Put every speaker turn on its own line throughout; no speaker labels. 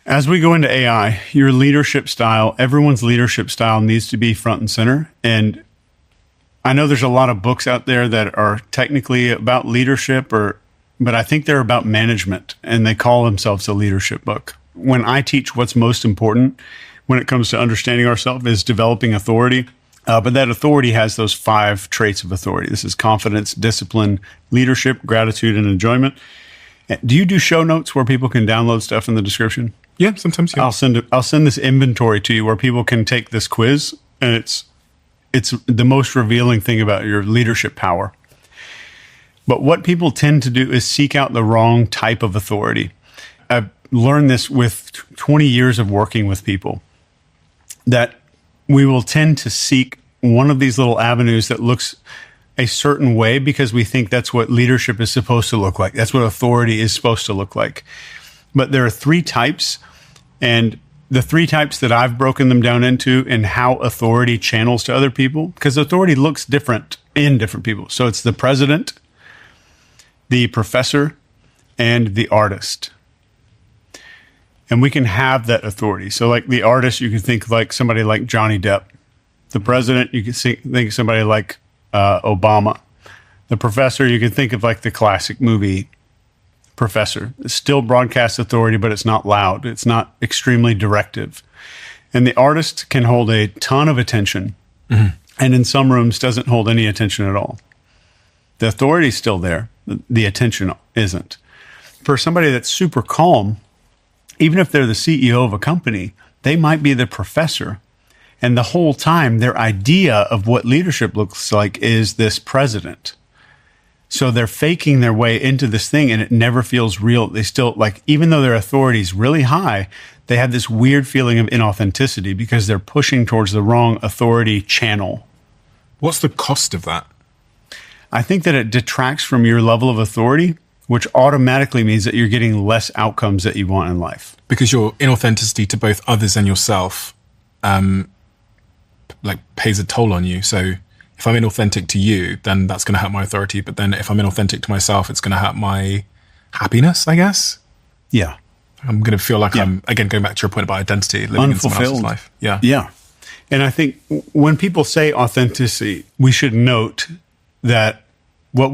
As we go into AI, your leadership style, everyone's leadership style needs to be front and center. And I know there's a lot of books out there that are technically about leadership, but I think they're about management, and they call themselves a leadership book. When I teach what's most important when it comes to understanding ourselves is developing authority. But that authority has those 5 traits of authority. This is confidence, discipline, leadership, gratitude, and enjoyment. Do you do show notes where people can download stuff in the description?
Yeah, sometimes. Yeah.
I'll send this inventory to you where people can take this quiz, and it's the most revealing thing about your leadership power. But what people tend to do is seek out the wrong type of authority. I've learned this with 20 years of working with people, that we will tend to seek one of these little avenues that looks a certain way because we think that's what leadership is supposed to look like. That's what authority is supposed to look like. But there are 3 types, and the 3 types that I've broken them down into and how authority channels to other people, because authority looks different in different people. So it's the president, the professor, and the artist. And we can have that authority. So like the artist, you can think like somebody like Johnny Depp. The president, you can think somebody like Obama. The professor, you can think of like the classic movie Professor. It's still broadcast authority, but it's not loud. It's not extremely directive. And the artist can hold a ton of attention, and in some rooms doesn't hold any attention at all. The authority is still there. The attention isn't. For somebody that's super calm, even if they're the CEO of a company, they might be the professor. And the whole time, their idea of what leadership looks like is this president. So they're faking their way into this thing, and it never feels real. They still, like, even though their authority is really high, they have this weird feeling of inauthenticity because they're pushing towards the wrong authority channel.
What's the cost of that?
I think that it detracts from your level of authority, which automatically means that you're getting less outcomes that you want in life.
Because your inauthenticity to both others and yourself pays a toll on you. So if I'm inauthentic to you, then that's going to hurt my authority. But then if I'm inauthentic to myself, it's going to hurt my happiness, I guess.
Yeah.
I'm going to feel like I'm, again, going back to your point about identity, living in someone else's life. Yeah.
Yeah. And I think when people say authenticity, we should note that what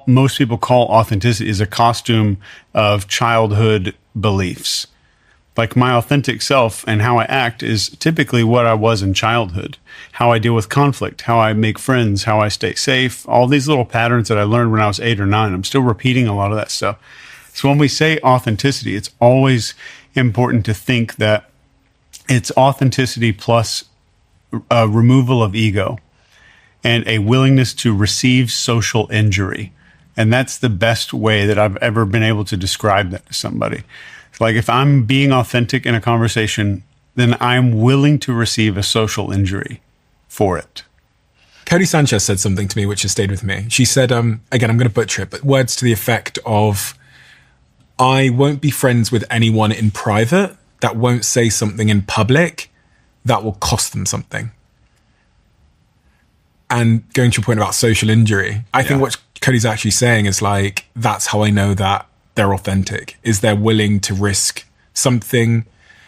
most people call authenticity is a costume of childhood beliefs. Like my authentic self and how I act is typically what I was in childhood, how I deal with conflict, how I make friends, how I stay safe, all these little patterns that I learned when I was 8 or 9. I'm still repeating a lot of that stuff. So when we say authenticity, it's always important to think that it's authenticity plus a removal of ego and a willingness to receive social injury. And that's the best way that I've ever been able to describe that to somebody. Like if I'm being authentic in a conversation, then I'm willing to receive a social injury for it.
Cody Sanchez said something to me which has stayed with me. She said, again, I'm going to butcher it, but words to the effect of, I won't be friends with anyone in private that won't say something in public that will cost them something. And going to your point about social injury, I think what Cody's actually saying is like, that's how I know that they're authentic, is they're willing to risk something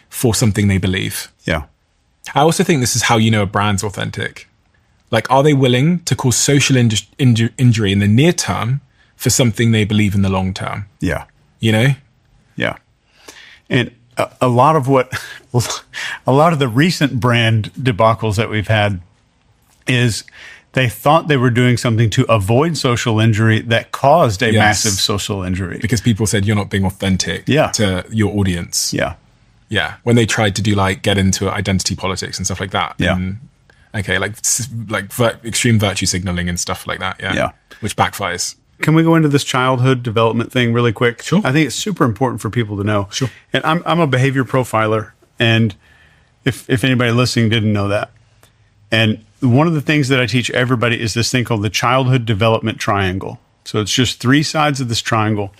for something they believe.
Yeah.
I also think this is how you know a brand's authentic. Like, are they willing to cause social injury in the near term for something they believe in the long term?
Yeah.
You know?
Yeah. And a lot of the recent brand debacles that we've had is they thought they were doing something to avoid social injury that caused a massive social injury.
Because people said you're not being authentic to your audience.
Yeah.
Yeah. When they tried to do get into identity politics and stuff like that.
Yeah.
And, extreme virtue signaling and stuff like that. Yeah.
Yeah.
Which backfires.
Can we go into this childhood development thing really quick?
Sure.
I think it's super important for people to know.
Sure.
And I'm a behavior profiler. And if anybody listening didn't know that. And one of the things that I teach everybody is this thing called the childhood development triangle. So it's just 3 sides of this triangle.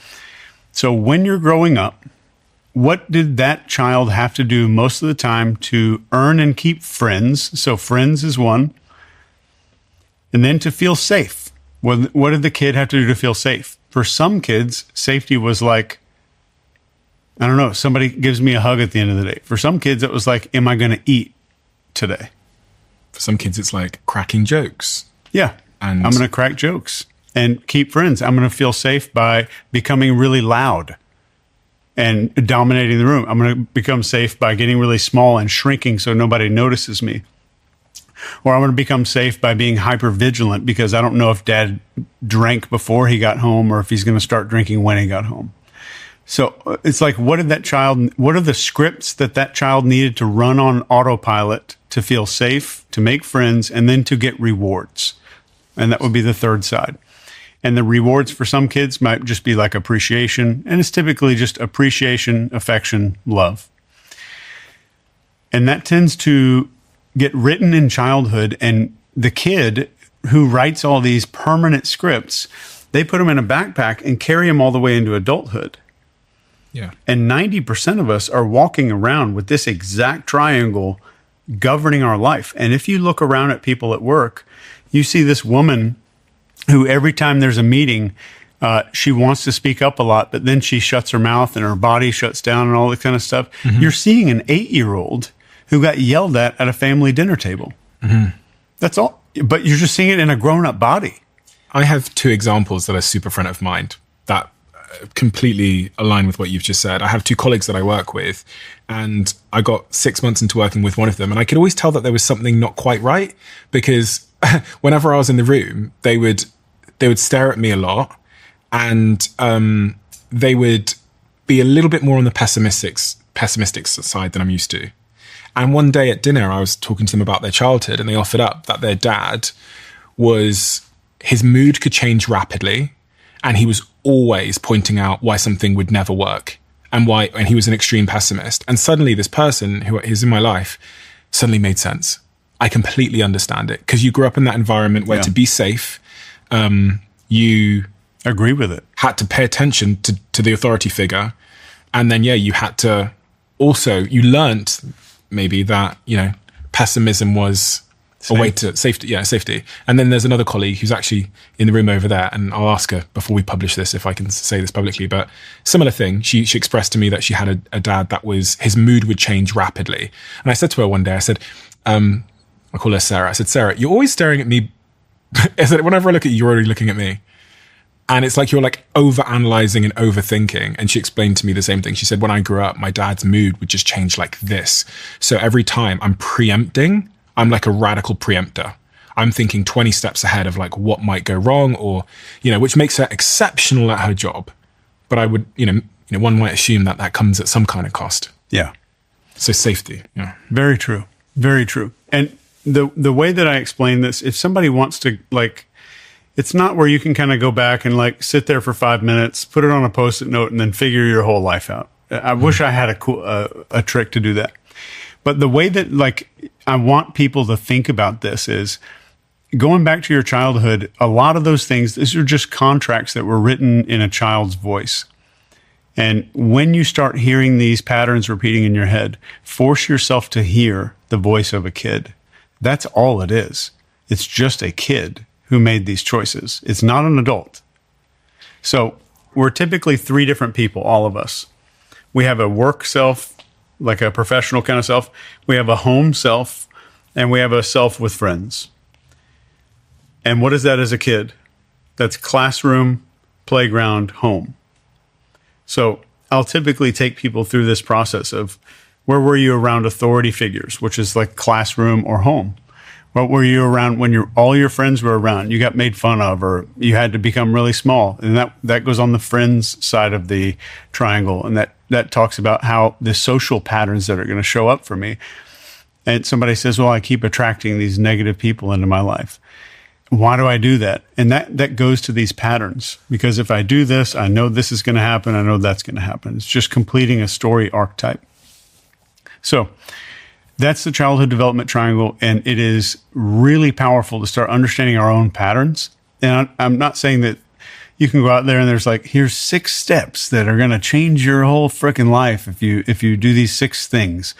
So when you're growing up, what did that child have to do most of the time to earn and keep friends? So friends is one. And then to feel safe. What did the kid have to do to feel safe? For some kids, safety was like I don't know, somebody gives me a hug at the end of the day. For some kids, it was like, am I going to eat today?
For some kids, it's like cracking jokes.
Yeah.
And
I'm going to crack jokes and keep friends. I'm going to feel safe by becoming really loud and dominating the room. I'm going to become safe by getting really small and shrinking so nobody notices me. Or I'm going to become safe by being hyper vigilant because I don't know if dad drank before he got home or if he's going to start drinking when he got home. So it's like, what are the scripts that child needed to run on autopilot to feel safe, to make friends, and then to get rewards? And that would be the third side. And the rewards for some kids might just be like appreciation. And it's typically just appreciation, affection, love. And that tends to get written in childhood. And the kid who writes all these permanent scripts, they put them in a backpack and carry them all the way into adulthood.
yeah.
And 90% of us are walking around with this exact triangle governing our life. And if you look around at people at work, you see this woman who every time there's a meeting, she wants to speak up a lot, but then she shuts her mouth and her body shuts down and all that kind of stuff. Mm-hmm. You're seeing an 8-year-old who got yelled at a family dinner table. Mm-hmm. That's all. But you're just seeing it in a grown-up body.
I have 2 examples that are super front of mind that completely align with what you've just said. I have 2 colleagues that I work with, and I got 6 months into working with one of them, and I could always tell that there was something not quite right, because whenever I was in the room, they would stare at me a lot, and they would be a little bit more on the pessimistic side than I'm used to. And one day at dinner, I was talking to them about their childhood, and they offered up that their dad his mood could change rapidly, and he was always pointing out why something would never work and he was an extreme pessimist. And suddenly this person who is in my life suddenly made sense. I completely understand it, because you grew up in that environment where to be safe, you
agree with it,
had to pay attention to the authority figure. And then, you had to also, you learnt maybe that, pessimism was a way to safety. And then there's another colleague who's actually in the room over there, and I'll ask her before we publish this if I can say this publicly, but similar thing. She expressed to me that she had a dad that his mood would change rapidly. And I said to her one day, I said, I call her Sarah. I said, Sarah, you're always staring at me. I said, whenever I look at you, you're already looking at me. And it's like you're like over-analyzing and overthinking. And she explained to me the same thing. She said, when I grew up, my dad's mood would just change like this. So every time I'm preempting, I'm like a radical preempter. I'm thinking 20 steps ahead of like what might go wrong, or, which makes her exceptional at her job. But I would, one might assume that comes at some kind of cost.
Yeah.
So safety. Yeah.
Very true. Very true. And the way that I explain this, if somebody wants to it's not where you can kind of go back and like sit there for 5 minutes, put it on a Post-it note, and then figure your whole life out. I wish I had a trick to do that. But the way that I want people to think about this is going back to your childhood. A lot of those things, these are just contracts that were written in a child's voice. And when you start hearing these patterns repeating in your head, force yourself to hear the voice of a kid. That's all it is. It's just a kid who made these choices. It's not an adult. So we're typically 3 different people, all of us. We have a work self, like a professional kind of self. We have a home self, and we have a self with friends. And what is that as a kid? That's classroom, playground, home. So I'll typically take people through this process of, where were you around authority figures, which is like classroom or home? What were you around when all your friends were around? You got made fun of, or you had to become really small. And that goes on the friends side of the triangle. And that talks about how the social patterns that are going to show up for me. And somebody says, well, I keep attracting these negative people into my life. Why do I do that? And that goes to these patterns, because if I do this, I know this is going to happen. I know that's going to happen. It's just completing a story archetype. So that's the childhood development triangle. And it is really powerful to start understanding our own patterns. And I'm not saying that you can go out there and there's here's 6 steps that are going to change your whole freaking life if you do these 6 things.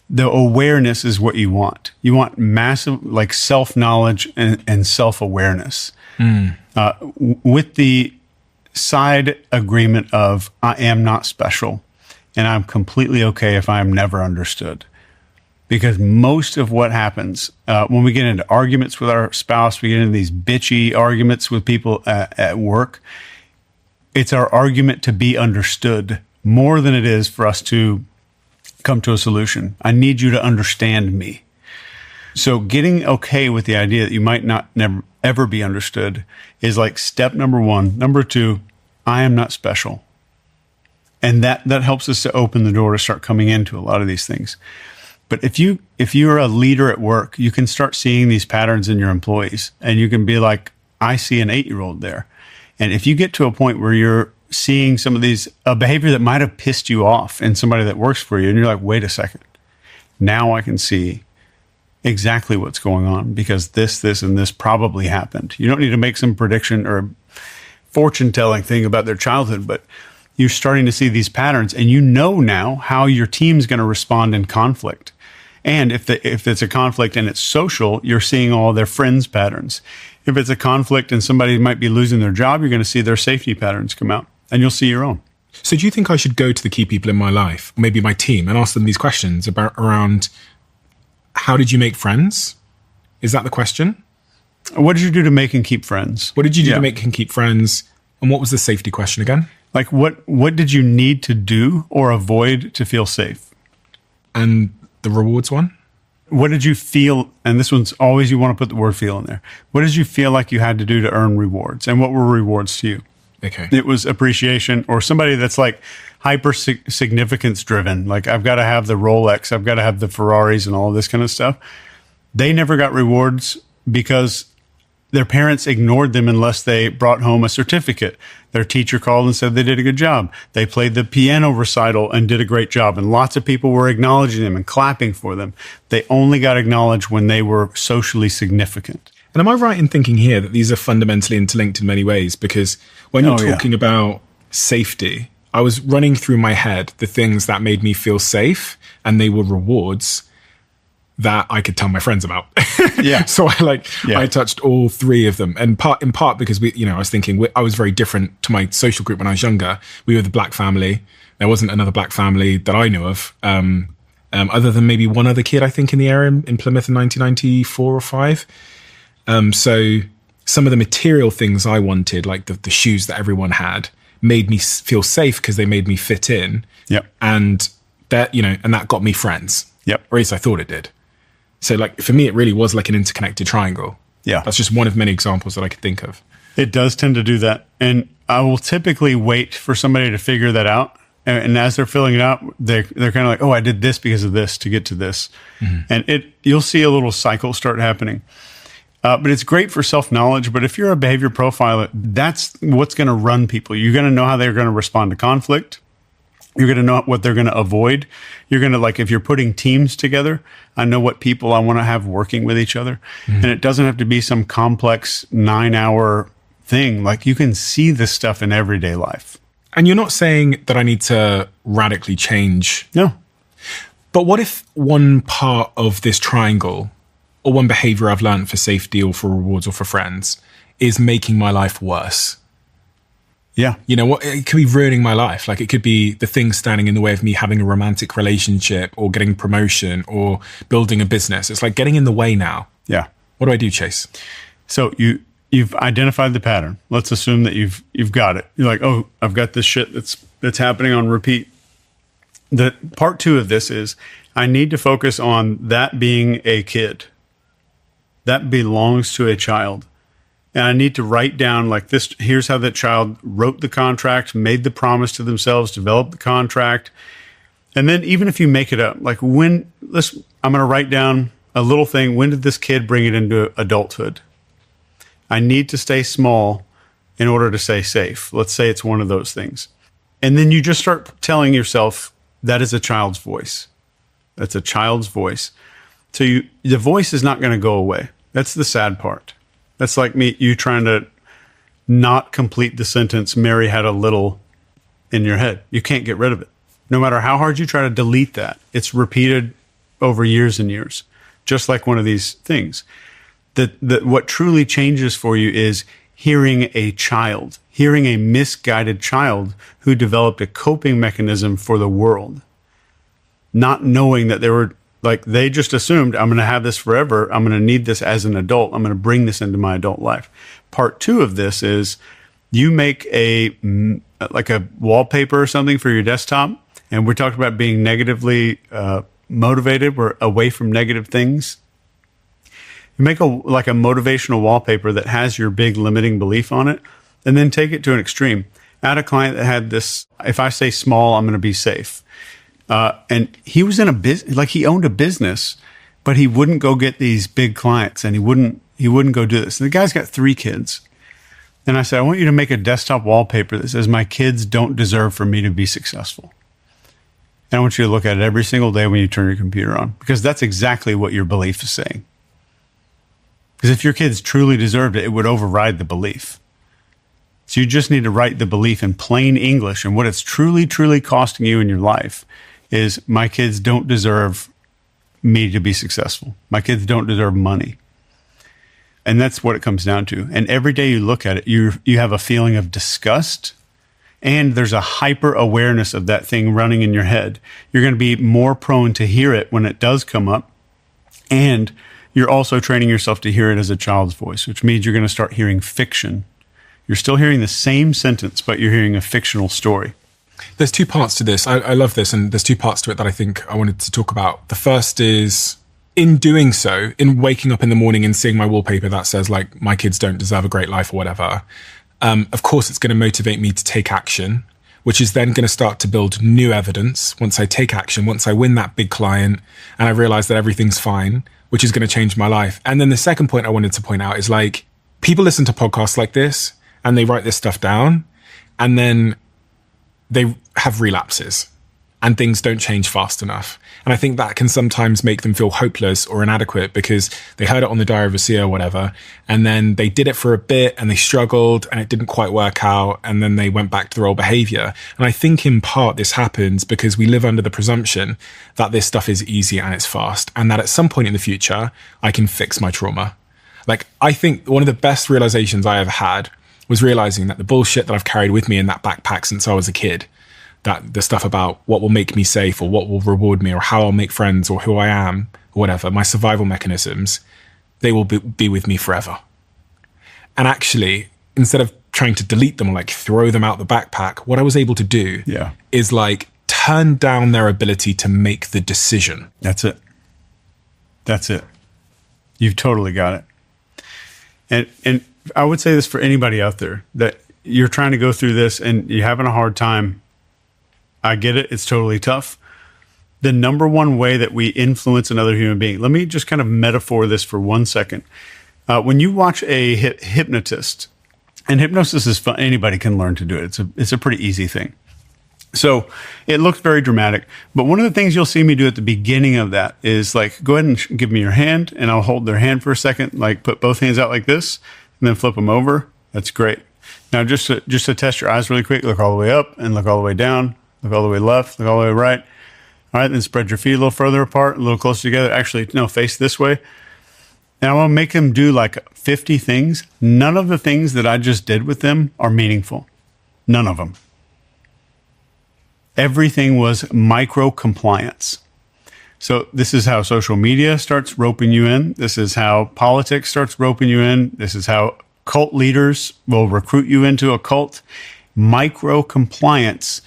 The awareness is what you want. You want massive, self-knowledge and self-awareness. With the side agreement of, I am not special. And I'm completely okay if I am never understood. Because most of what happens when we get into arguments with our spouse, we get into these bitchy arguments with people at work, it's our argument to be understood more than it is for us to come to a solution. I need you to understand me. So getting okay with the idea that you might never ever be understood is like step number one. Number two, I am not special. And that helps us to open the door to start coming into a lot of these things. But if you're a leader at work, you can start seeing these patterns in your employees, and you can be like, I see an 8-year-old there. And if you get to a point where you're seeing some of these, a behavior that might have pissed you off in somebody that works for you, and you're like, wait a second, now I can see exactly what's going on because this, and this probably happened. You don't need to make some prediction or fortune telling thing about their childhood, but you're starting to see these patterns, and you know now how your team's going to respond in conflict. And if it's a conflict and it's social, you're seeing all their friends' patterns. If it's a conflict and somebody might be losing their job, you're going to see their safety patterns come out, and you'll see your own.
So do you think I should go to the key people in my life, maybe my team, and ask them these questions around how did you make friends? Is that the question?
What did you do to make and keep friends?
What did you do to make and keep friends? And what was the safety question again?
Like what did you need to do or avoid to feel safe?
And the rewards one?
What did you feel? And this one's always, you want to put the word feel in there. What did you feel like you had to do to earn rewards? And what were rewards to you?
Okay.
It was appreciation, or somebody that's like hyper significance driven. Like, I've got to have the Rolex, I've got to have the Ferraris and all this kind of stuff. They never got rewards because their parents ignored them unless they brought home a certificate. Their teacher called and said they did a good job. They played the piano recital and did a great job. And lots of people were acknowledging them and clapping for them. They only got acknowledged when they were socially significant.
And am I right in thinking here that these are fundamentally interlinked in many ways? Because when you're talking about safety, I was running through my head the things that made me feel safe, and they were rewards that I could tell my friends about.
Yeah.
So I touched all three of them, and in part because I was thinking I was very different to my social group when I was younger. We were the black family. There wasn't another black family that I knew of, other than maybe one other kid, I think, in the area in Plymouth in 1994 or 5. So some of the material things I wanted, like the shoes that everyone had, made me feel safe because they made me fit in.
Yep.
And that, and that got me friends.
Yep.
Or at least I thought it did. So for me, it really was like an interconnected triangle.
Yeah.
That's just one of many examples that I could think of.
It does tend to do that. And I will typically wait for somebody to figure that out. And as they're filling it out, they're kind of like, oh, I did this because of this to get to this. Mm-hmm. And you'll see a little cycle start happening. But it's great for self-knowledge. But if you're a behavior profiler, that's what's going to run people. You're going to know how they're going to respond to conflict. You're going to know what they're going to avoid. You're going to, like, if you're putting teams together, I know what people I want to have working with each other. Mm-hmm. And it doesn't have to be some complex 9-hour thing. Like, you can see this stuff in everyday life.
And you're not saying that I need to radically change.
No.
But what if one part of this triangle, or one behavior I've learned for safety or for rewards or for friends, is making my life worse?
Yeah.
It could be ruining my life. Like, it could be the thing standing in the way of me having a romantic relationship or getting promotion or building a business. It's like getting in the way now.
Yeah.
What do I do, Chase?
So you've identified the pattern. Let's assume that you've got it. You're like, oh, I've got this shit that's happening on repeat. The part 2 of this is I need to focus on that being a kid. That belongs to a child. And I need to write down, like, this, here's how that child wrote the contract, made the promise to themselves, developed the contract. And then even if you make it up, like, I'm going to write down a little thing. When did this kid bring it into adulthood? I need to stay small in order to stay safe. Let's say it's one of those things. And then you just start telling yourself that is a child's voice. That's a child's voice. So the voice is not going to go away. That's the sad part. That's like you trying to not complete the sentence, Mary had a little, in your head. You can't get rid of it. No matter how hard you try to delete that, it's repeated over years and years, just like one of these things. That what truly changes for you is hearing a misguided child who developed a coping mechanism for the world, not knowing that they just assumed, I'm going to have this forever. I'm going to need this as an adult. I'm going to bring this into my adult life. Part 2 of this is you make a wallpaper or something for your desktop. And we talked about being negatively motivated. We're away from negative things. You make a motivational wallpaper that has your big limiting belief on it, and then take it to an extreme. I had a client that had this, if I say small, I'm going to be safe. And he was in a business, he owned a business, but he wouldn't go get these big clients, and he wouldn't go do this. And the guy's got 3 kids. And I said, I want you to make a desktop wallpaper that says, my kids don't deserve for me to be successful. And I want you to look at it every single day when you turn your computer on, because that's exactly what your belief is saying. Because if your kids truly deserved it, it would override the belief. So you just need to write the belief in plain English. And what it's truly, truly costing you in your life is, my kids don't deserve me to be successful. My kids don't deserve money. And that's what it comes down to. And every day you look at it, you have a feeling of disgust, and there's a hyper awareness of that thing running in your head. You're going to be more prone to hear it when it does come up. And you're also training yourself to hear it as a child's voice, which means you're going to start hearing fiction. You're still hearing the same sentence, but you're hearing a fictional story.
There's 2 parts to this. I love this, and there's 2 parts to it that I think I wanted to talk about. The first is, in doing so, in waking up in the morning and seeing my wallpaper that says, my kids don't deserve a great life or whatever, of course it's going to motivate me to take action, which is then going to start to build new evidence. Once I take action, once I win that big client and I realize that everything's fine, which is going to change my life. And then the second point I wanted to point out is, people listen to podcasts like this and they write this stuff down, and then they have relapses and things don't change fast enough. And I think that can sometimes make them feel hopeless or inadequate, because they heard it on the Diary of a Seer or whatever, and then they did it for a bit and they struggled and it didn't quite work out, and then they went back to their old behavior. And I think in part this happens because we live under the presumption that this stuff is easy and it's fast, and that at some point in the future I can fix my trauma. I think one of the best realizations I ever had was realizing that the bullshit that I've carried with me in that backpack since I was a kid, that the stuff about what will make me safe or what will reward me or how I'll make friends or who I am or whatever, my survival mechanisms, they will be with me forever. And actually, instead of trying to delete them or throw them out the backpack, what I was able to do is turn down their ability to make the decision.
That's it. You've totally got it. And I would say this for anybody out there, that you're trying to go through this and you're having a hard time. I get it. It's totally tough. The number one way that we influence another human being, let me just kind of metaphor this for 1 second. When you watch a hypnotist, and hypnosis is fun, anybody can learn to do it. It's a pretty easy thing. So it looks very dramatic, but one of the things you'll see me do at the beginning of that is go ahead and give me your hand, and I'll hold their hand for a second, put both hands out like this, and then flip them over. That's great. Now, just to test your eyes really quick, look all the way up and look all the way down, look all the way left, look all the way right. All right, then spread your feet a little further apart, a little closer together. Actually, no, face this way. And I want to make them do 50 things. None of the things that I just did with them are meaningful. None of them. Everything was micro compliance. So this is how social media starts roping you in. This is how politics starts roping you in. This is how cult leaders will recruit you into a cult. Micro compliance.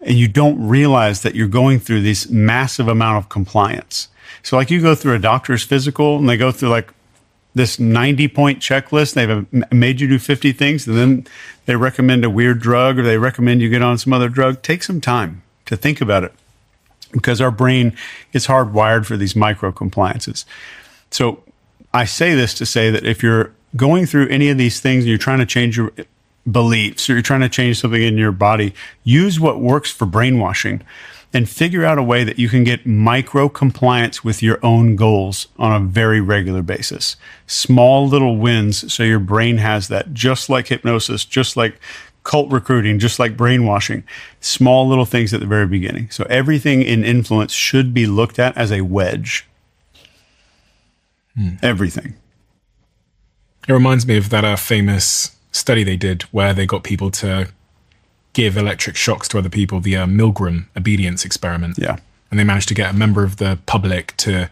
And you don't realize that you're going through this massive amount of compliance. So you go through a doctor's physical and they go through this 90-point checklist. They've made you do 50 things, and then they recommend a weird drug, or they recommend you get on some other drug. Take some time to think about it, because our brain is hardwired for these micro compliances. So I say this to say that if you're going through any of these things and you're trying to change your beliefs, or you're trying to change something in your body, use what works for brainwashing and figure out a way that you can get micro compliance with your own goals on a very regular basis. Small little wins, so your brain has that, just like hypnosis, just like cult recruiting, just like brainwashing. Small little things at the very beginning. So everything in influence should be looked at as a wedge. Everything.
It reminds me of that famous study they did where they got people to give electric shocks to other people, the Milgram obedience experiment.
Yeah.
And they managed to get a member of the public to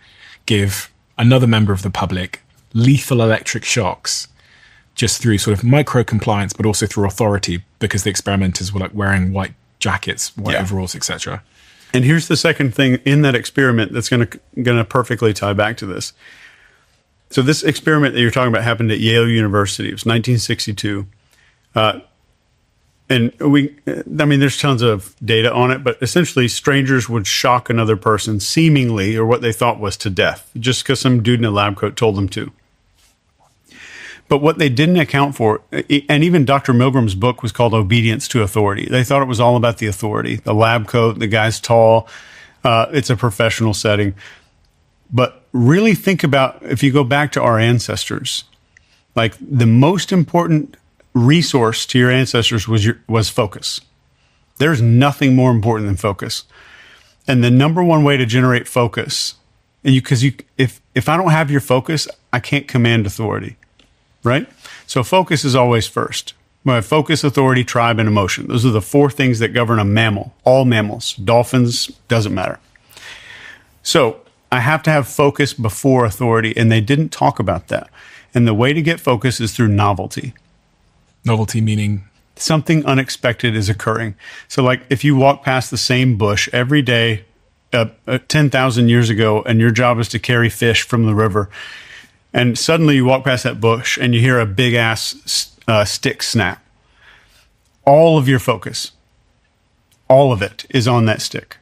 give another member of the public lethal electric shocks just through sort of micro compliance, but also through authority, because the experimenters were like wearing white jackets, white overalls, etc.
And here's the second thing in that experiment that's going to perfectly tie back to this. So this experiment that you're talking about happened at Yale University. It was 1962. And there's tons of data on it, but essentially strangers would shock another person seemingly, or what they thought was, to death, just because some dude in a lab coat told them to. But what they didn't account for, and even Dr. Milgram's book was called Obedience to Authority. They thought it was all about the authority, the lab coat, the guy's tall, it's a professional setting. But really think about, if you go back to our ancestors, like the most important resource to your ancestors was focus. There's nothing more important than focus. And the number one way to generate focus, and if I don't have your focus, I can't command authority, right? So focus is always first. We have focus, authority, tribe, and emotion. Those are the four things that govern a mammal. All mammals, dolphins, doesn't matter. So I have to have focus before authority, and they didn't talk about that. And the way to get focus is through novelty.
Novelty meaning?
Something unexpected is occurring. So like if you walk past the same bush every day 10,000 years ago, and your job is to carry fish from the river, and suddenly you walk past that bush and you hear a big ass stick snap. All of your focus, all of it is on that stick.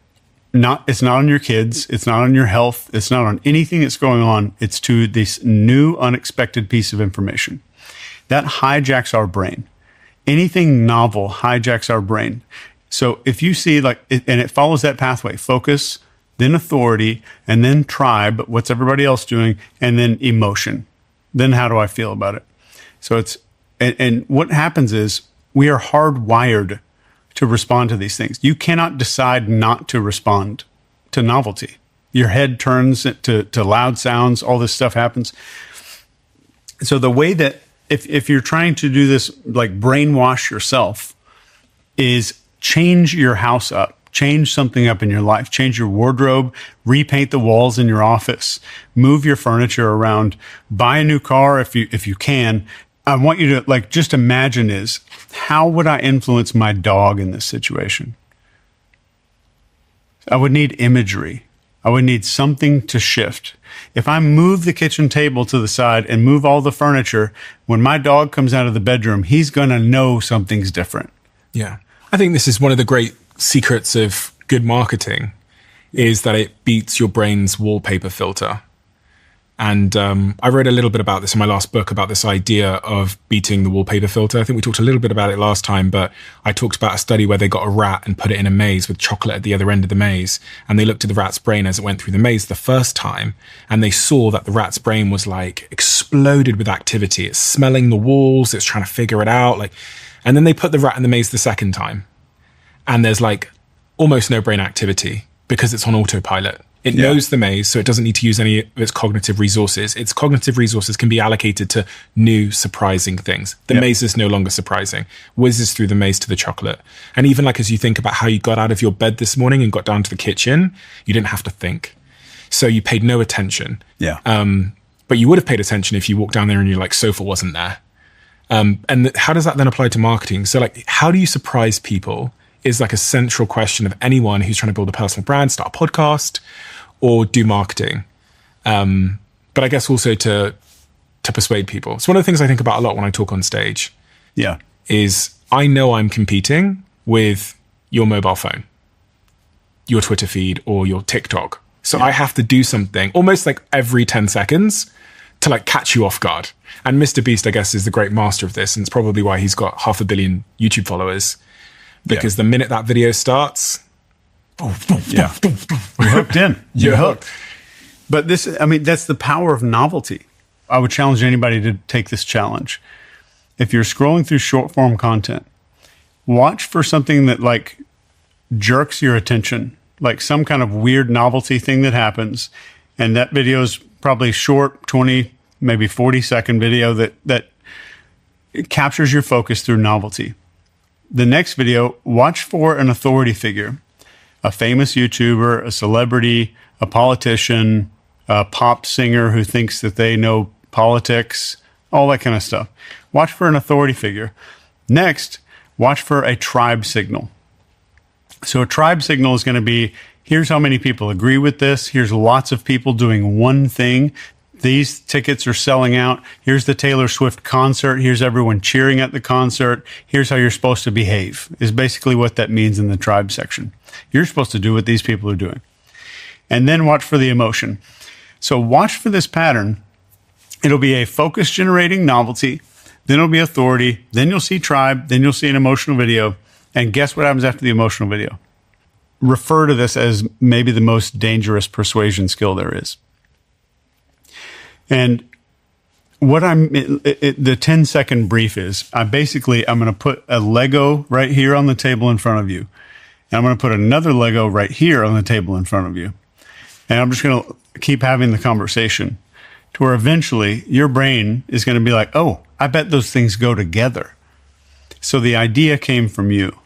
It's not on your kids. It's not on your health. It's not on anything that's going on. It's to this new unexpected piece of information. That hijacks our brain. Anything novel hijacks our brain. So if you see and it follows that pathway, focus, then authority, and then tribe, what's everybody else doing, and then emotion. Then how do I feel about it? So and what happens is we are hardwired to respond to these things. You cannot decide not to respond to novelty. Your head turns to loud sounds, all this stuff happens. So the way that if you're trying to do this, like brainwash yourself, is change your house up, change something up in your life, change your wardrobe, repaint the walls in your office, move your furniture around, buy a new car if you can. I want you to just imagine how would I influence my dog in this situation? I would need imagery. I would need something to shift. If I move the kitchen table to the side and move all the furniture, when my dog comes out of the bedroom, he's going to know something's different.
Yeah. I think this is one of the great secrets of good marketing, is that it beats your brain's wallpaper filter. And I wrote a little bit about this in my last book, about this idea of beating the wallpaper filter. I think we talked a little bit about it last time, but I talked about a study where they got a rat and put it in a maze with chocolate at the other end of the maze. And they looked at the rat's brain as it went through the maze the first time. And they saw that the rat's brain was exploded with activity. It's smelling the walls. It's trying to figure it out. And then they put the rat in the maze the second time. And there's almost no brain activity because it's on autopilot. It knows the maze, so it doesn't need to use any of its cognitive resources. Its cognitive resources can be allocated to new, surprising things. The maze is no longer surprising. Whizzes through the maze to the chocolate. And even as you think about how you got out of your bed this morning and got down to the kitchen, you didn't have to think. So you paid no attention.
Yeah.
But you would have paid attention if you walked down there and your sofa wasn't there. And how does that then apply to marketing? So how do you surprise people is a central question of anyone who's trying to build a personal brand, start a podcast, or do marketing. But I guess also to persuade people. It's one of the things I think about a lot when I talk on stage.
Yeah.
Is I know I'm competing with your mobile phone, your Twitter feed, or your TikTok. So I have to do something almost every 10 seconds to catch you off guard. And Mr. Beast, I guess, is the great master of this. And it's probably why he's got 500 million YouTube followers. Because the minute that video starts,
you're hooked in. You're hooked. But that's the power of novelty. I would challenge anybody to take this challenge. If you're scrolling through short form content, watch for something that jerks your attention, some kind of weird novelty thing that happens. And that video is probably short, 20, maybe 40-second video that it captures your focus through novelty. The next video, watch for an authority figure, a famous YouTuber, a celebrity, a politician, a pop singer who thinks that they know politics, all that kind of stuff. Watch for an authority figure. Next, watch for a tribe signal. So a tribe signal is going to be, here's how many people agree with this. Here's lots of people doing one thing. These tickets are selling out. Here's the Taylor Swift concert. Here's everyone cheering at the concert. Here's how you're supposed to behave, is basically what that means in the tribe section. You're supposed to do what these people are doing. And then watch for the emotion. So watch for this pattern. It'll be a focus generating novelty. Then it'll be authority. Then you'll see tribe. Then you'll see an emotional video. And guess what happens after the emotional video? Refer to this as maybe the most dangerous persuasion skill there is. And what the 10-second brief is, I'm going to put a Lego right here on the table in front of you. And I'm going to put another Lego right here on the table in front of you. And I'm just going to keep having the conversation to where eventually your brain is going to be like, oh, I bet those things go together. So the idea came from you.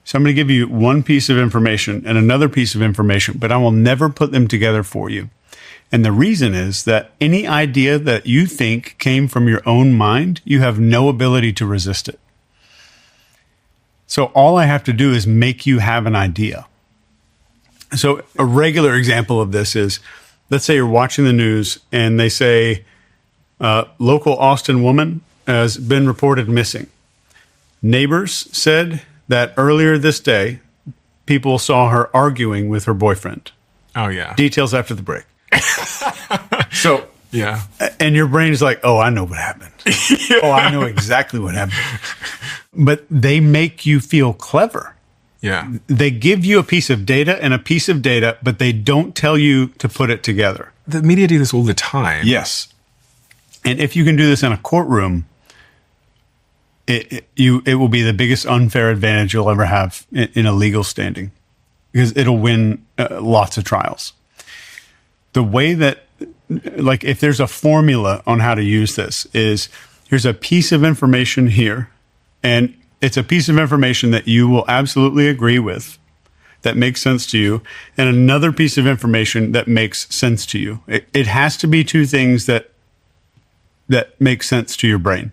So I'm going to give you one piece of information and another piece of information, but I will never put them together for you. And the reason is that any idea that you think came from your own mind, you have no ability to resist it. So all I have to do is make you have an idea. So a regular example of this is, let's say you're watching the news and they say, local Austin woman has been reported missing. Neighbors said that earlier this day, people saw her arguing with her boyfriend.
Oh, yeah.
Details after the break. So,
yeah.
And your brain is like, oh, I know what happened. Yeah. Oh, I know exactly what happened. But they make you feel clever.
Yeah.
They give you a piece of data and a piece of data, but they don't tell you to put it together.
The media do this all the time.
Yes. And if you can do this in a courtroom, it will be the biggest unfair advantage you'll ever have in a legal standing, because it'll win lots of trials. The way that, like, if there's a formula on how to use this, is here's a piece of information here, and it's a piece of information that you will absolutely agree with, that makes sense to you, and another piece of information that makes sense to you. It has to be two things that make sense to your brain,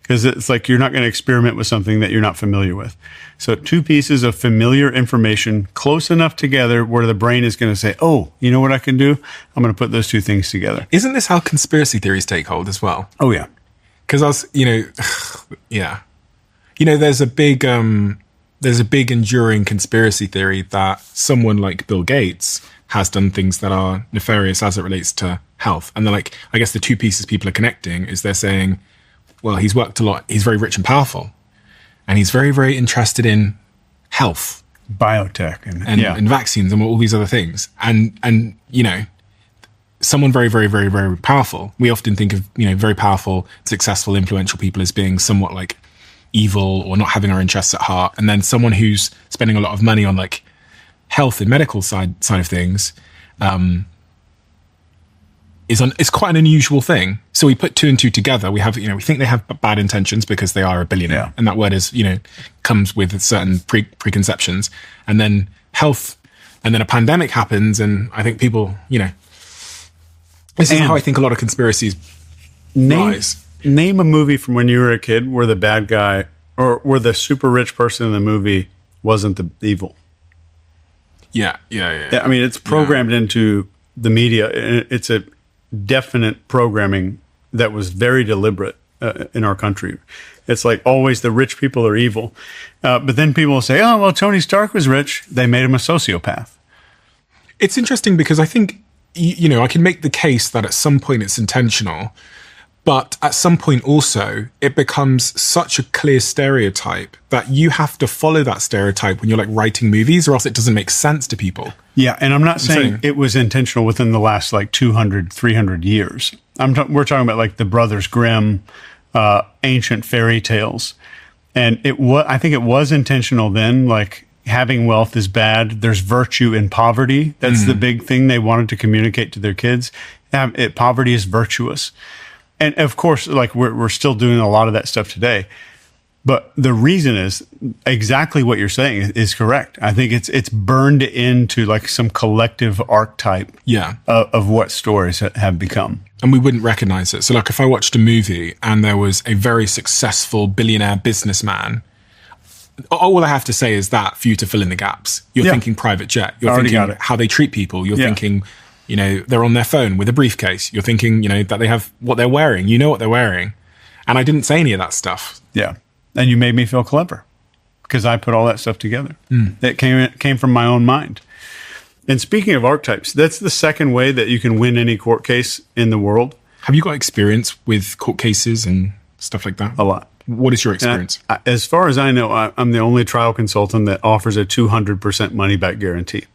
because it's like you're not going to experiment with something that you're not familiar with. So two pieces of familiar information close enough together where the brain is going to say, oh, you know what I can do? I'm going to put those two things together.
Isn't this how conspiracy theories take hold as well?
Oh, yeah.
Because I was, yeah. There's a big enduring conspiracy theory that someone like Bill Gates has done things that are nefarious as it relates to health. And they're like, I guess the two pieces people are connecting is they're saying, well, he's worked a lot. He's very rich and powerful. And he's very, very interested in health.
Biotech.
And vaccines and all these other things. And someone very, very, very, very powerful. We often think of, very powerful, successful, influential people as being somewhat like evil or not having our interests at heart. And then someone who's spending a lot of money on like health and medical side of things, is quite an unusual thing. So we put two and two together. We have, we think they have bad intentions because they are a billionaire. Yeah. And that word is, comes with certain preconceptions. And then health, and then a pandemic happens. And I think people, this is how I think a lot of conspiracies rise.
Name a movie from when you were a kid where the bad guy or where the super rich person in the movie wasn't the evil.
Yeah.
I mean, it's programmed into the media. It's a definite programming that was very deliberate in our country. It's like always the rich people are evil. But then people will say, oh, well, Tony Stark was rich. They made him a sociopath.
It's interesting because I think, I can make the case that at some point it's intentional, but at some point also it becomes such a clear stereotype that you have to follow that stereotype when you're like writing movies, or else it doesn't make sense to people. Yeah.
And I'm not saying it was intentional within the last like 200, 300 years. We're talking about like the Brothers Grimm, ancient fairy tales. And I think it was intentional then, like having wealth is bad. There's virtue in poverty. That's the big thing they wanted to communicate to their kids. Poverty is virtuous. And of course, like we're still doing a lot of that stuff today. But the reason is exactly what you're saying is correct. I think it's burned into like some collective archetype of what stories have become.
And we wouldn't recognize it. So like if I watched a movie and there was a very successful billionaire businessman, all I have to say is that for you to fill in the gaps. You're thinking private jet. You're thinking how they treat people. You're thinking, they're on their phone with a briefcase. You're thinking, that they have what they're wearing. You know what they're wearing. And I didn't say any of that stuff.
Yeah. And you made me feel clever because I put all that stuff together. It came from my own mind. And speaking of archetypes, that's the second way that you can win any court case in the world.
Have you got experience with court cases and stuff like that?
A lot.
What is your experience?
As far as I know, I'm the only trial consultant that offers a 200% money back guarantee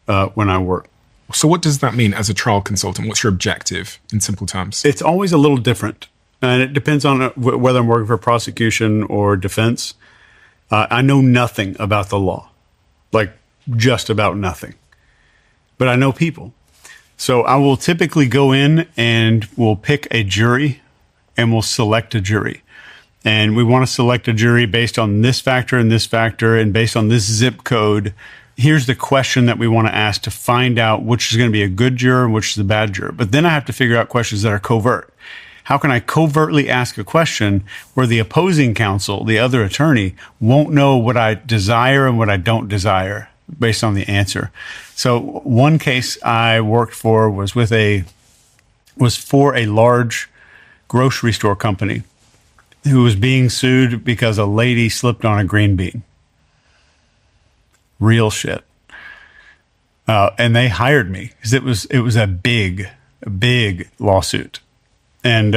when I work.
So what does that mean as a trial consultant? What's your objective in simple terms?
It's always a little different. And it depends on whether I'm working for prosecution or defense. I know nothing about the law, like just about nothing. But I know people. So I will typically go in and we'll pick a jury and we'll select a jury. And we want to select a jury based on this factor and based on this zip code. Here's the question that we want to ask to find out which is going to be a good juror and which is a bad juror. But then I have to figure out questions that are covert. How can I covertly ask a question where the opposing counsel, the other attorney, won't know what I desire and what I don't desire based on the answer? So one case I worked for was for a large grocery store company who was being sued because a lady slipped on a green bean. Real shit. And they hired me because it was a big lawsuit. And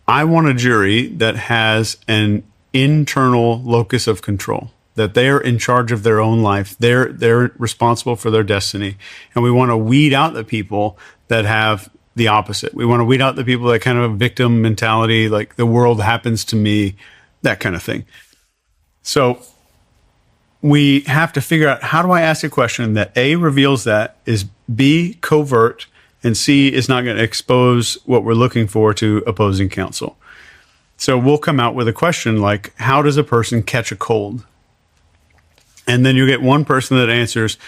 I want a jury that has an internal locus of control, that they're in charge of their own life. They're responsible for their destiny. And we want to weed out the people that have the opposite. We want to weed out the people that kind of a victim mentality, like the world happens to me, that kind of thing. So we have to figure out, how do I ask a question that A, reveals that, is B, covert, and C, is not going to expose what we're looking for to opposing counsel. So we'll come out with a question like, how does a person catch a cold? And then you get one person that answers,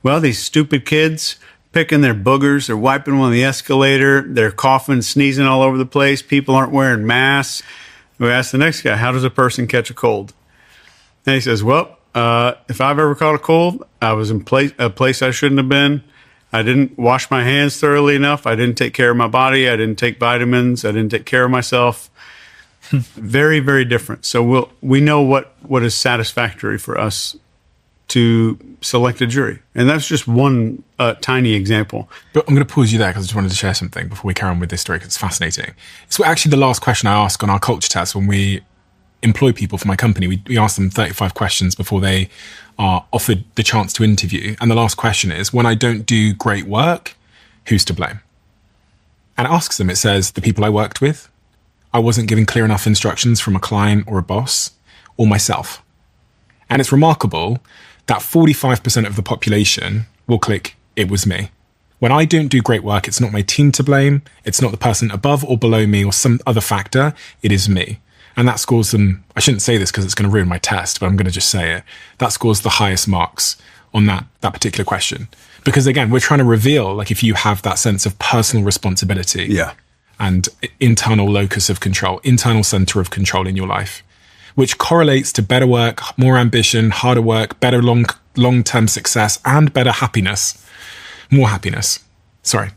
well, these stupid kids picking their boogers, they're wiping on the escalator, they're coughing, sneezing all over the place, people aren't wearing masks. We ask the next guy, how does a person catch a cold? And he says, well, if I've ever caught a cold, I was in a place I shouldn't have been. I didn't wash my hands thoroughly enough. I didn't take care of my body. I didn't take vitamins. I didn't take care of myself. Very, very different. So we know what is satisfactory for us to select a jury. And that's just one tiny example.
But I'm going to pause you there because I just wanted to share something before we carry on with this story because it's fascinating. It's actually the last question I ask on our culture test when we employ people for my company. We ask them 35 questions before they are offered the chance to interview. And the last question is, when I don't do great work, who's to blame? And it asks them, it says, the people I worked with, I wasn't given clear enough instructions from a client or a boss, or myself. And it's remarkable that 45% of the population will click, it was me. When I don't do great work, it's not my team to blame. It's not the person above or below me or some other factor. It is me. And that scores them, I shouldn't say this because it's going to ruin my test, but I'm going to just say it. That scores the highest marks on that particular question. Because again, we're trying to reveal, like, if you have that sense of personal responsibility and internal locus of control, internal center of control in your life, which correlates to better work, more ambition, harder work, better long-term success, and better happiness, more happiness. Sorry,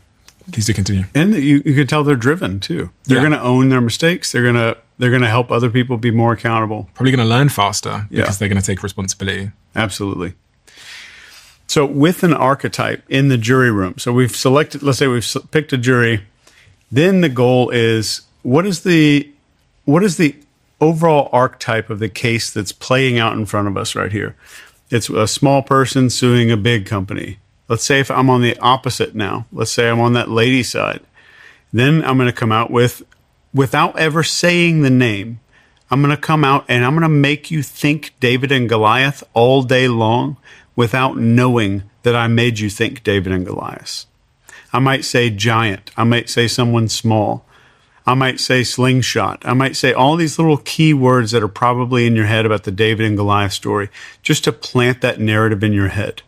please do continue.
And you can tell they're driven too. They're going to own their mistakes. They're going to help other people be more accountable.
Probably going to learn faster because they're going to take responsibility.
Absolutely. So with an archetype in the jury room, so we've selected, let's say we've picked a jury, then the goal is, what is the overall archetype of the case that's playing out in front of us right here? It's a small person suing a big company. Let's say if I'm on the opposite now, let's say I'm on that lady side, then I'm going to come out with, without ever saying the name, I'm going to come out and I'm going to make you think David and Goliath all day long without knowing that I made you think David and Goliath. I might say giant. I might say someone small. I might say slingshot. I might say all these little key words that are probably in your head about the David and Goliath story, just to plant that narrative in your head.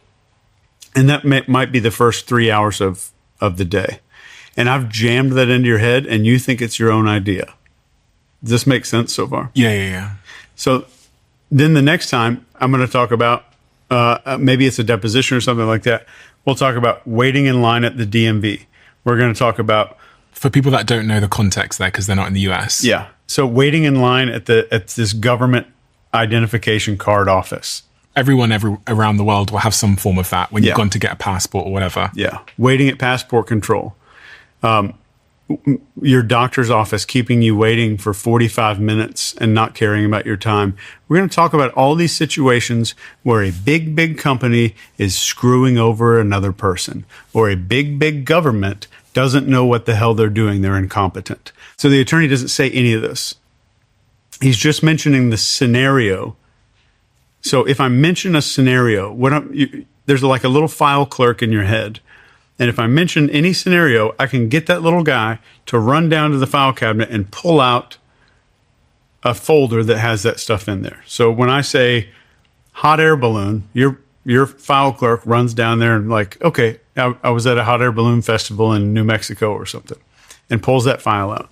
And that might be the first 3 hours of the day. And I've jammed that into your head and you think it's your own idea. Does this make sense so far?
Yeah.
So then the next time I'm going to talk about, maybe it's a deposition or something like that. We'll talk about waiting in line at the DMV. We're going to talk about,
for people that don't know the context there, because they're not in the US.
Yeah. So waiting in line at this government identification card office.
Everyone around the world will have some form of that when you've
Yeah.
gone to get a passport or whatever.
Yeah. Waiting at passport control. Your doctor's office keeping you waiting for 45 minutes and not caring about your time. We're going to talk about all these situations where a big company is screwing over another person, or a big government doesn't know what the hell they're doing. They're incompetent. So the attorney doesn't say any of this. He's just mentioning the scenario. So if I mention a scenario, there's like a little file clerk in your head. And if I mention any scenario, I can get that little guy to run down to the file cabinet and pull out a folder that has that stuff in there. So when I say hot air balloon, your file clerk runs down there and like, okay, I was at a hot air balloon festival in New Mexico or something, and pulls that file out.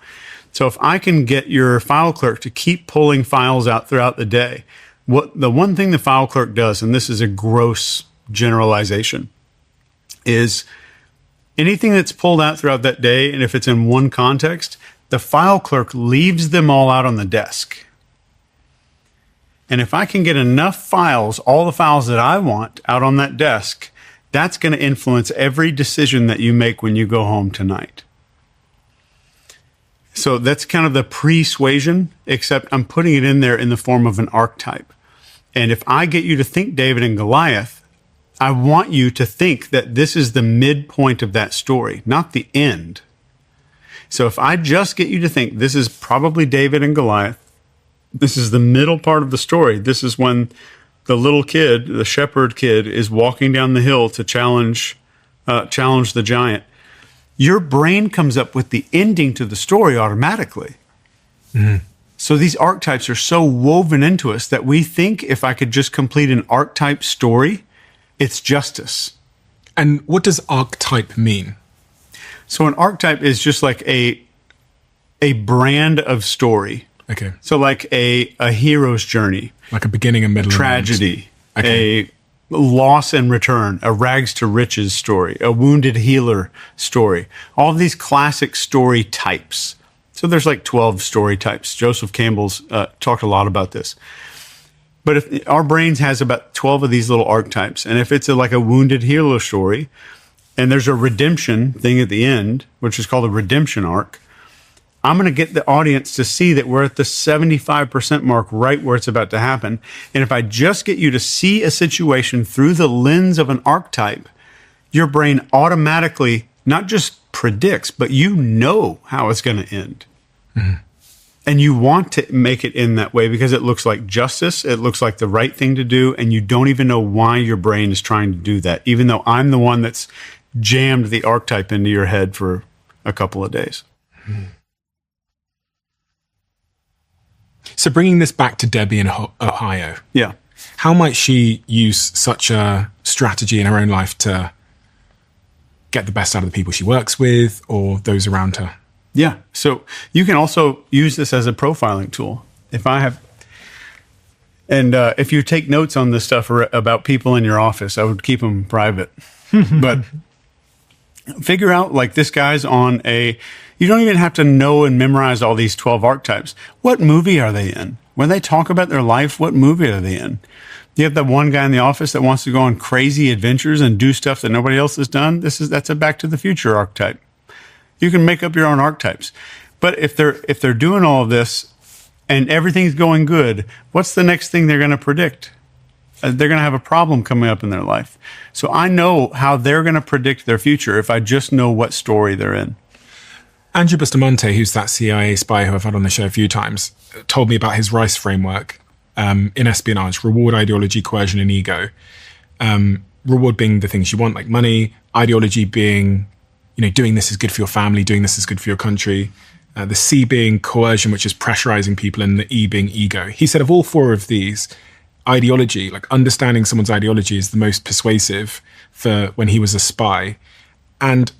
So if I can get your file clerk to keep pulling files out throughout the day, the one thing the file clerk does, and this is a gross generalization, is anything that's pulled out throughout that day, and if it's in one context, the file clerk leaves them all out on the desk. And if I can get enough files, all the files that I want out on that desk, that's going to influence every decision that you make when you go home tonight. So that's kind of the persuasion, except I'm putting it in there in the form of an archetype. And if I get you to think David and Goliath, I want you to think that this is the midpoint of that story, not the end. So if I just get you to think this is probably David and Goliath, this is the middle part of the story. This is when the little kid, the shepherd kid, is walking down the hill to challenge the giant. Your brain comes up with the ending to the story automatically. Mm-hmm. So these archetypes are so woven into us that we think if I could just complete an archetype story, it's justice.
And what does archetype mean?
So an archetype is just like a brand of story.
Okay.
So like a hero's journey.
Like a beginning and middle.
Tragedy.
And okay.
A loss and return. A rags to riches story. A wounded healer story. All of these classic story types. So there's like 12 story types. Joseph Campbell's talked a lot about this. But if our brains has about 12 of these little archetypes, and if it's like a wounded hero story, and there's a redemption thing at the end, which is called a redemption arc, I'm going to get the audience to see that we're at the 75% mark, right where it's about to happen. And if I just get you to see a situation through the lens of an archetype, your brain automatically not just predicts, but you know how it's going to end. Mm-hmm. And you want to make it in that way because it looks like justice. It looks like the right thing to do. And you don't even know why your brain is trying to do that, even though I'm the one that's jammed the archetype into your head for a couple of days.
So bringing this back to Debbie in Ohio.
Yeah.
How might she use such a strategy in her own life to get the best out of the people she works with or those around her?
Yeah. So you can also use this as a profiling tool. If you take notes on this stuff about people in your office, I would keep them private. But figure out, like, this guy's on you don't even have to know and memorize all these 12 archetypes. What movie are they in? When they talk about their life, what movie are they in? You have that one guy in the office that wants to go on crazy adventures and do stuff that nobody else has done. That's a Back to the Future archetype. You can make up your own archetypes. But if they're doing all of this and everything's going good, what's the next thing they're going to predict? They're going to have a problem coming up in their life. So I know how they're going to predict their future if I just know what story they're in.
Andrew Bustamante, who's that CIA spy who I've had on the show a few times, told me about his RICE framework in espionage: reward, ideology, coercion, and ego. Reward being the things you want, like money. Ideology being, doing this is good for your family, doing this is good for your country. the C being coercion, which is pressurizing people, and the E being ego. He said of all four of these, ideology, like understanding someone's ideology, is the most persuasive for when he was a spy. And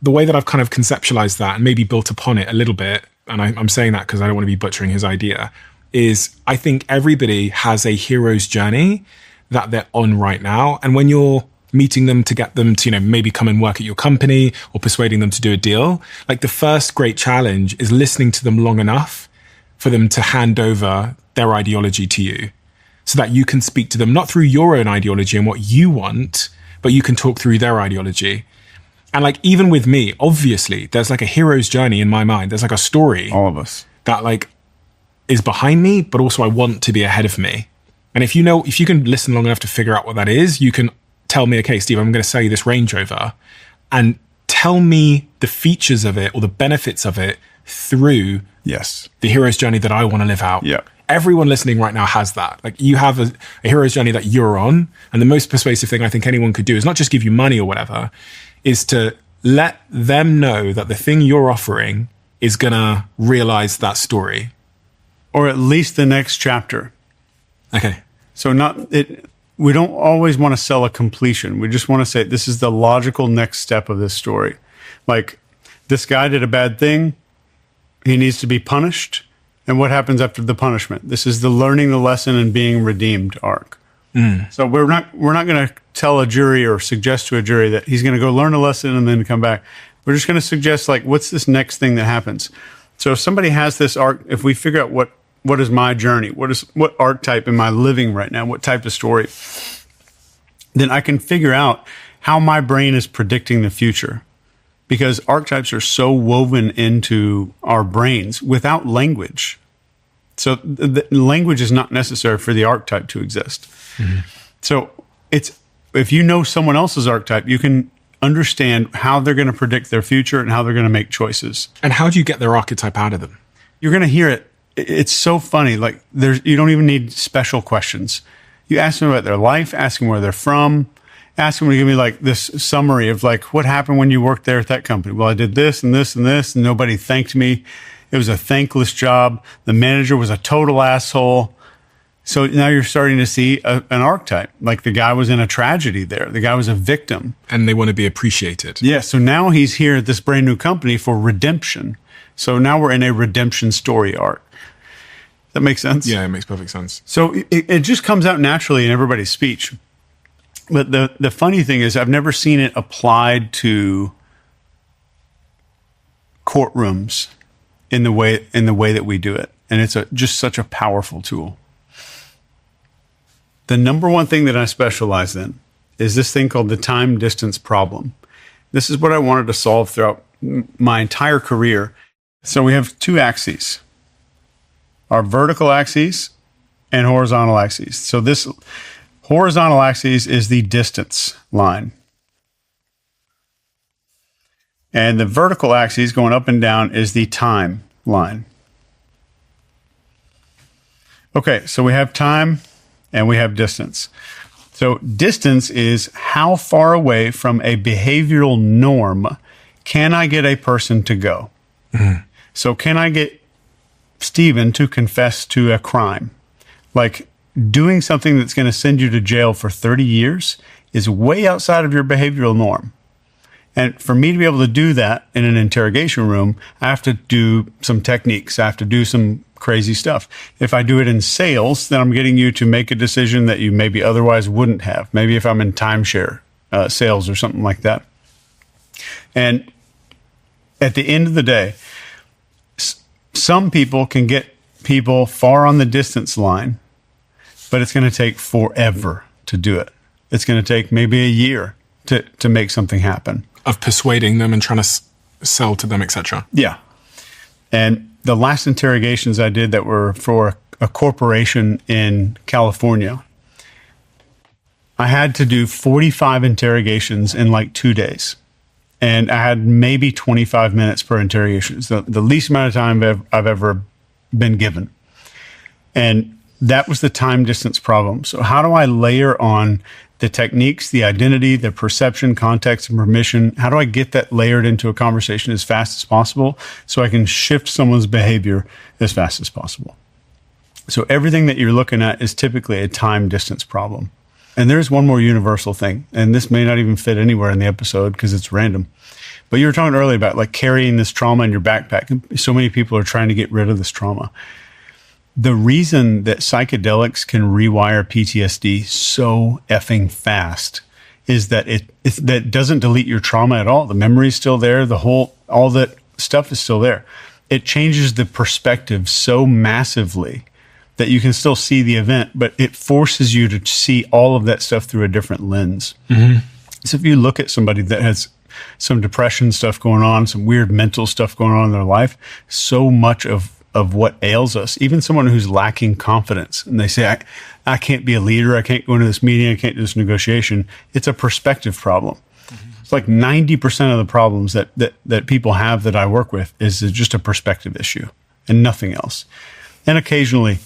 the way that I've kind of conceptualized that and maybe built upon it a little bit, and I'm saying that because I don't want to be butchering his idea, is I think everybody has a hero's journey that they're on right now. And when you're meeting them to get them to, maybe come and work at your company or persuading them to do a deal, like the first great challenge is listening to them long enough for them to hand over their ideology to you so that you can speak to them, not through your own ideology and what you want, but you can talk through their ideology. And like, even with me, obviously, there's like a hero's journey in my mind. There's like a story.
All of us.
That like is behind me, but also I want to be ahead of me. And if you can listen long enough to figure out what that is, you can tell me, okay, Steve, I'm going to sell you this Range Rover, and tell me the features of it or the benefits of it through the hero's journey that I want to live out.
Yeah.
Everyone listening right now has that. Like, you have a hero's journey that you're on. And the most persuasive thing I think anyone could do is not just give you money or whatever, is to let them know that the thing you're offering is going to realize that story.
Or at least the next chapter.
Okay.
So we don't always want to sell a completion. We just want to say, this is the logical next step of this story. Like, this guy did a bad thing. He needs to be punished. And what happens after the punishment? This is the learning the lesson and being redeemed arc. So we're not going to tell a jury or suggest to a jury that he's going to go learn a lesson and then come back. We're just going to suggest, like, what's this next thing that happens? So if somebody has this arc, if we figure out what is my journey, what archetype am I living right now, what type of story, then I can figure out how my brain is predicting the future. Because archetypes are so woven into our brains without language. So the language is not necessary for the archetype to exist. Mm-hmm. So if you know someone else's archetype, you can understand how they're going to predict their future and how they're going to make choices.
And how do you get their archetype out of them?
You're going to hear it. It's so funny. Like, you don't even need special questions. You ask them about their life, ask them where they're from, ask them to give me like this summary of like, what happened when you worked there at that company? Well, I did this and this and this, and nobody thanked me. It was a thankless job. The manager was a total asshole. So now you're starting to see an archetype. Like, the guy was in a tragedy there. The guy was a victim.
And they want to be appreciated.
Yeah. So now he's here at this brand new company for redemption. So now we're in a redemption story arc. That makes sense?
Yeah, it makes perfect sense.
So it just comes out naturally in everybody's speech. But the funny thing is, I've never seen it applied to courtrooms in the way that we do it. And it's just such a powerful tool. The number one thing that I specialize in is this thing called the time distance problem. This is what I wanted to solve throughout my entire career. So we have two axes, our vertical axes and horizontal axes. So this horizontal axis is the distance line. And the vertical axis going up and down is the time line. Okay, so we have time and we have distance. So distance is how far away from a behavioral norm can I get a person to go? Mm-hmm. So can I get Stephen to confess to a crime? Like, doing something that's going to send you to jail for 30 years is way outside of your behavioral norm. And for me to be able to do that in an interrogation room, I have to do some techniques. I have to do some crazy stuff. If I do it in sales, then I'm getting you to make a decision that you maybe otherwise wouldn't have. Maybe if I'm in timeshare sales or something like that. And at the end of the day, some people can get people far on the distance line, but it's going to take forever to do it. It's going to take maybe a year to make something happen.
Of persuading them and trying to sell to them, etc.
Yeah. And the last interrogations I did that were for a corporation in California, I had to do 45 interrogations in like 2 days. And I had maybe 25 minutes per interrogation. It's the least amount of time I've ever been given. And That was the time distance problem. So how do I layer on the techniques, the identity, the perception, context, and permission? How do I get that layered into a conversation as fast as possible so I can shift someone's behavior as fast as possible? So everything that you're looking at is typically a time distance problem. And there's one more universal thing, and this may not even fit anywhere in the episode because it's random. But you were talking earlier about like carrying this trauma in your backpack. And so many people are trying to get rid of this trauma. The reason that psychedelics can rewire PTSD so effing fast is that that doesn't delete your trauma at all. The memory is still there. All that stuff is still there. It changes the perspective so massively that you can still see the event, but it forces you to see all of that stuff through a different lens. Mm-hmm. So if you look at somebody that has some depression stuff going on, some weird mental stuff going on in their life, so much of what ails us, even someone who's lacking confidence, and they say, I can't be a leader, I can't go into this meeting, I can't do this negotiation. It's a perspective problem. Mm-hmm. It's like 90% of the problems that people have that I work with is just a perspective issue and nothing else. And occasionally,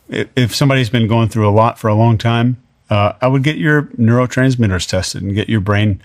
if somebody's been going through a lot for a long time, I would get your neurotransmitters tested and get your brain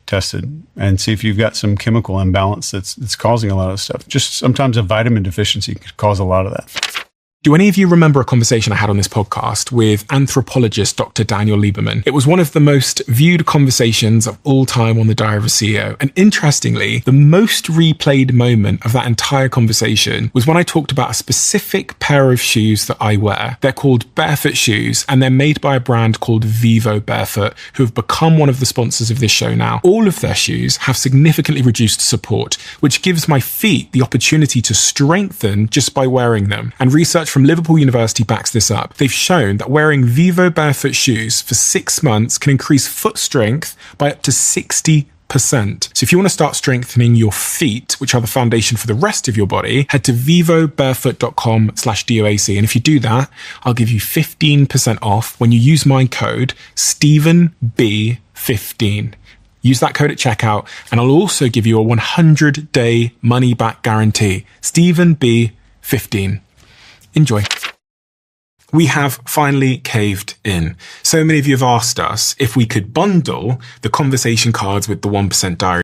tested and see if you've got some chemical imbalance that's causing a lot of stuff. Just sometimes a vitamin deficiency could cause a lot of that.
Do any of you remember a conversation I had on this podcast with anthropologist Dr. Daniel Lieberman? It was one of the most viewed conversations of all time on the Diary of a CEO. And interestingly, the most replayed moment of that entire conversation was when I talked about a specific pair of shoes that I wear. They're called barefoot shoes, and they're made by a brand called Vivo Barefoot, who have become one of the sponsors of this show now. All of their shoes have significantly reduced support, which gives my feet the opportunity to strengthen just by wearing them. And research from Liverpool University backs this up. They've shown that wearing Vivo Barefoot shoes for 6 months can increase foot strength by up to 60%. So if you want to start strengthening your feet, which are the foundation for the rest of your body, head to vivobarefoot.com/DOAC. And if you do that, I'll give you 15% off when you use my code StephenB15. Use that code at checkout, and I'll also give you a 100-day money-back guarantee. StephenB15. Enjoy. We have finally caved in. So many of you have asked us if we could bundle the conversation cards with the 1% Diary